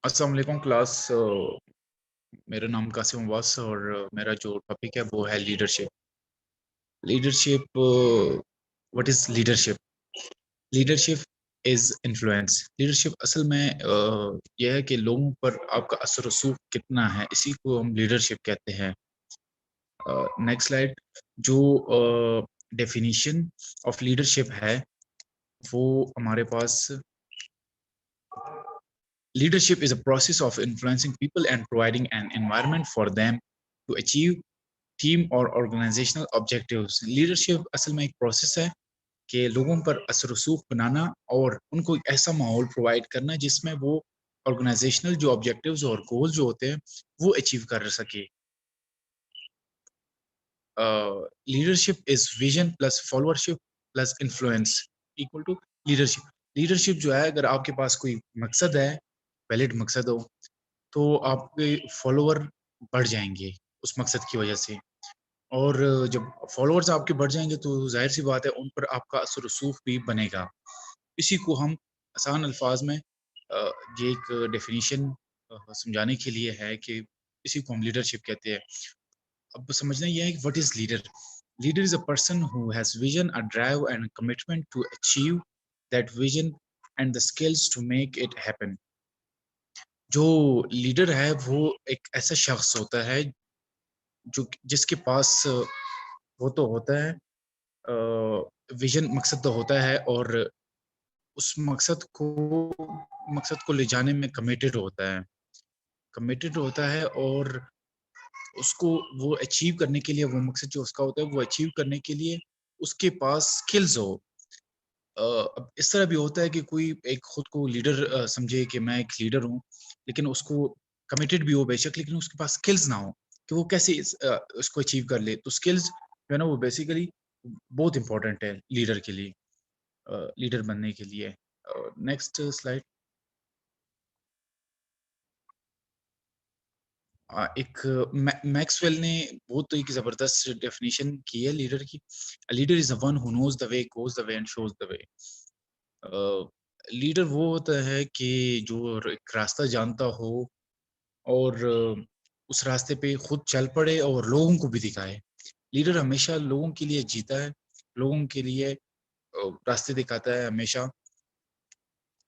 अस्सलाम वालेकुम क्लास। मेरा नाम कासिम अब्बास और मेरा जो टॉपिक है वो है leadership. Leadership, what is leadership? Leadership is influence. Leadership असल में यह है कि लोगों पर आपका असर रसूख कितना है, इसी को हम लीडरशिप कहते हैं। Next slide. जो डेफिनिशन ऑफ लीडरशिप है वो हमारे पास leadership is a process of influencing people and providing an environment for them to achieve team और ऑर्गेनाइजेशनल ऑब्जेक्टिव्स। लीडरशिप असल में एक प्रोसेस है कि लोगों पर असर रसूख बनाना और उनको एक ऐसा माहौल प्रोवाइड करना जिसमें वो ऑर्गेनाइजेशनल जो ऑब्जेक्टिव्स और गोल जो होते हैं वो अचीव कर सके। Leadership is vision plus followership plus influence equal to leadership. Leadership जो है, अगर आपके पास कोई मकसद है, वैलिड मकसद हो, तो आपके फॉलोअर बढ़ जाएंगे उस मकसद की वजह से। और जब फॉलोअर्स आपके बढ़ जाएंगे तो जाहिर सी बात है उन पर आपका असर रसूख भी बनेगा। इसी को हम आसान अल्फाज में ये एक डेफिनेशन समझाने के लिए है कि इसी को हम लीडरशिप कहते हैं। अब समझना यह है कि what is leader. Leader is a person who has vision, a drive and commitment to achieve that vision and the skills to make it happen. जो लीडर है वो एक ऐसा शख्स होता है जो जिसके पास वो तो होता है विजन, मकसद तो होता है, और उस मकसद को ले जाने में कमिटेड होता है, और उसको वो अचीव करने के लिए, वो मकसद जो उसका होता है वो अचीव करने के लिए उसके पास स्किल्स हो। अब इस तरह भी होता है कि कोई एक खुद को लीडर समझे कि मैं एक लीडर हूँ, लेकिन उसको कमिटेड भी हो बेशक, लेकिन उसके पास स्किल्स ना हो कि वो कैसे इसको अचीव कर ले। तो स्किल्स जो है ना वो बेसिकली बहुत इंपॉर्टेंट है लीडर के लिए, लीडर बनने के लिए। Next slide. एक मैक्सवेल ने बहुत एक जबरदस्त डेफिनेशन की है लीडर की। Leader is the one who knows the way, goes the way and shows the way. Leader वो होता है कि जो एक रास्ता जानता हो और उस रास्ते पे खुद चल पड़े और लोगों को भी दिखाए। लीडर हमेशा लोगों के लिए जीता है, लोगों के लिए रास्ते दिखाता है, हमेशा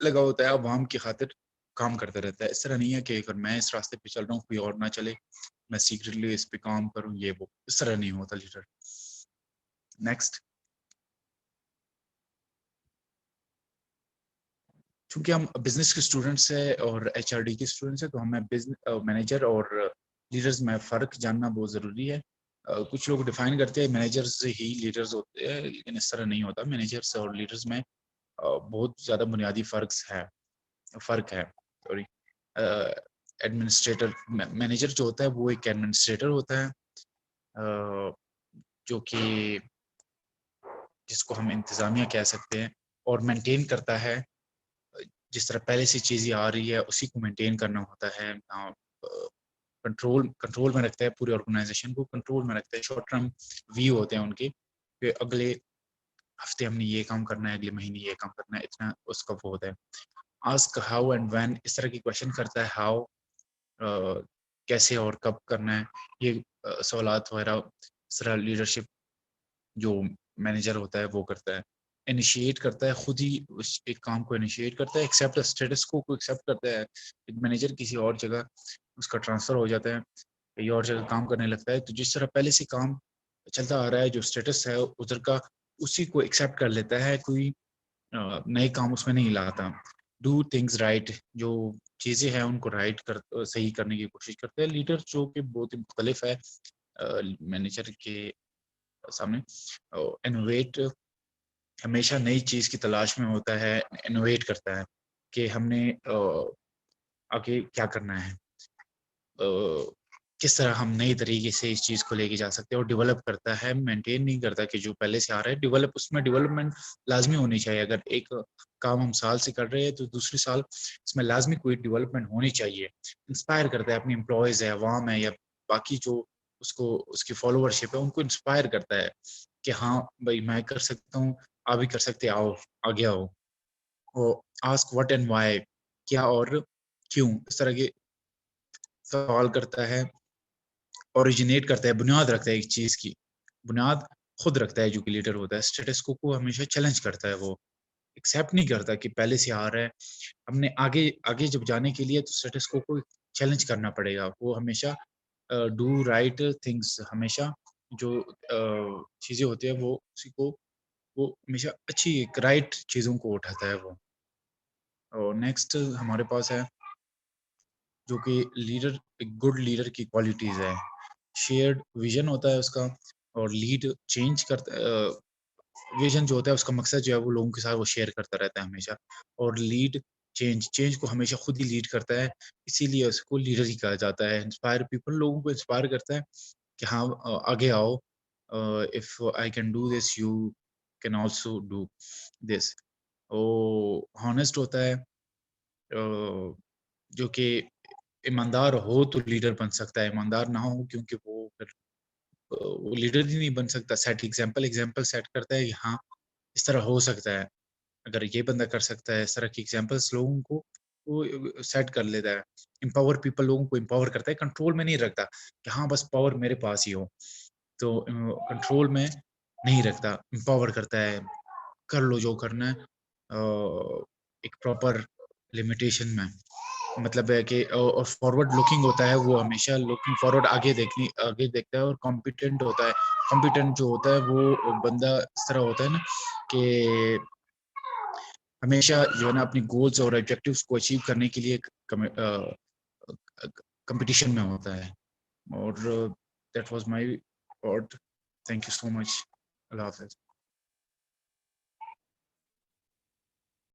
लगा होता है, अवाम की खातिर काम करता रहता है। इस तरह नहीं है कि अगर मैं इस रास्ते पे चल रहा हूँ कोई और ना चले, मैं सीक्रेटली इस पे काम करूँ, ये वो इस तरह नहीं होता लीडर। नेक्स्ट। चूंकि हम बिजनेस के स्टूडेंट्स हैं और एचआरडी के स्टूडेंट्स हैं, तो हमें बिजनेस मैनेजर और लीडर्स में फ़र्क जानना बहुत ज़रूरी है। कुछ लोग डिफाइन करते हैं मैनेजर्स ही लीडर्स होते हैं, लेकिन इस तरह नहीं होता। मैनेजर्स और लीडर्स में बहुत ज़्यादा बुनियादी फ़र्क है, सॉरी। एडमिनिस्ट्रेटर, मैनेजर जो होता है वो एक एडमिनिस्ट्रेटर होता है, जो कि जिसको हम इंतज़ामिया कह सकते हैं, और मेंटेन करता है जिस तरह पहले से चीज़ें आ रही है उसी को मेंटेन करना होता है। कंट्रोल में रखता है, पूरी ऑर्गेनाइजेशन को कंट्रोल में रखता है। शॉर्ट टर्म व्यू होते हैं उनके कि अगले हफ्ते हमने ये काम करना है, अगले महीने ये काम करना है, इतना उसका वो होता है। आस्क हाउ एंड व्हेन, इस तरह की क्वेश्चन करता है। हाउ, कैसे और कब करना है, ये सवालात वगैरह इस तरह लीडरशिप जो मैनेजर होता है वो करता है। इनिशिएट करता है, खुद ही उस एक काम को इनिशिएट करता है। एक्सेप्ट स्टेटस को एक्सेप्ट करता है। एक मैनेजर किसी और जगह उसका ट्रांसफर हो जाता है, कहीं और जगह काम करने लगता है, तो जिस तरह पहले से काम चलता आ रहा है, जो स्टेटस है उधर का, उसी को एक्सेप्ट कर लेता है। कोई नए काम उसमें नहीं लाता। डू थिंग्स राइट, जो चीज़ें हैं उनको राइट कर सही करने की कोशिश करते हैं। लीडर जो कि बहुत ही मुख्तलिफ है मैनेजर के सामने। इनोवेट, हमेशा नई चीज़ की तलाश में होता है, इनोवेट करता है कि हमने आगे क्या करना है, किस तरह हम नई तरीके से इस चीज़ को लेके जा सकते हैं, और डेवलप करता है, मेंटेन नहीं करता कि जो पहले से आ रहा है। उसमें डेवलपमेंट लाजमी होनी चाहिए। अगर एक काम हम साल से कर रहे हैं तो दूसरे साल इसमें लाजमी कोई डेवलपमेंट होनी चाहिए। इंस्पायर करता है अपनी एम्प्लॉयज़ है, अवाम है, या बाकी जो उसको उसकी फॉलोअरशिप है, उनको इंस्पायर करता है कि हाँ भाई मैं कर सकता हूँ, आप भी कर सकते, आओ आगे आओ। आस्क व्हाट एंड व्हाई, क्या और کیوں اس طرح کے سوال کرتا ہے، اوریجنیٹ کرتا ہے، بنیاد رکھتا ہے ایک چیز کی، بنیاد خود رکھتا ہے جو کہ لیڈر ہوتا ہے. اسٹیٹس کو ہمیشہ چیلنج کرتا ہے، وہ ایکسیپٹ نہیں کرتا کہ پہلے سے آ رہا ہے. ہم نے آگے جب جانے کے لیے تو اسٹیٹس کو چیلنج کرنا پڑے گا. وہ ہمیشہ ڈو رائٹ تھنگس، ہمیشہ جو چیزیں ہوتی ہیں وہ اسی کو وہ ہمیشہ اچھی ایک رائٹ چیزوں کو اٹھاتا ہے وہ. اور نیکسٹ ہمارے پاس ہے جو کہ لیڈر، ایک گڈ لیڈر کی کوالٹیز ہے. شیئرڈ ویژن ہوتا ہے اس کا، اور لیڈ چینج کرتا ویژن جو ہوتا ہے اس کا مقصد جو ہے وہ لوگوں کے ساتھ وہ شیئر کرتا رہتا ہے ہمیشہ. اور لیڈ چینج کو ہمیشہ خود ہی لیڈ کرتا ہے، اسی لیے اس کو لیڈر ہی کہا جاتا ہے. انسپائر پیپل، لوگوں کو انسپائر کرتا ہے کہ ہاں آگے آؤ، if I can do this you can also do this. Honest ہوتا ہے، جو کہ ایماندار ہو تو لیڈر بن سکتا ہے، ایماندار نہ ہو کیونکہ وہ پھر وہ لیڈر ہی نہیں بن سکتا. سیٹ ایگزامپل سیٹ کرتا ہے کہ ہاں اس طرح ہو سکتا ہے، اگر یہ بندہ کر سکتا ہے. اس طرح کی ایگزامپلس لوگوں کو وہ سیٹ کر لیتا ہے. امپاور پیپل، لوگوں کو امپاور کرتا ہے، کنٹرول میں نہیں رکھتا کہ ہاں بس پاور میرے پاس ہی ہو، تو کنٹرول میں نہیں رکھتا، امپاور کرتا ہے، کر لو جو کرنا ہے ایک پراپر لمیٹیشن میں. مطلب ہے کہ اور فارورڈ لوکنگ ہوتا ہے، وہ ہمیشہ لوکنگ فارورڈ آگے دیکھتا ہے. اور کمپیٹنٹ ہوتا ہے. کمپیٹنٹ جو ہوتا ہے وہ بندہ اس طرح ہوتا ہے نا کہ ہمیشہ جو ہے نا اپنی گولز اور آبجیکٹیوز کو اچیو کرنے کے لیے کمپٹیشن میں ہوتا ہے. اور that was my thank you so much. Allah حافظ.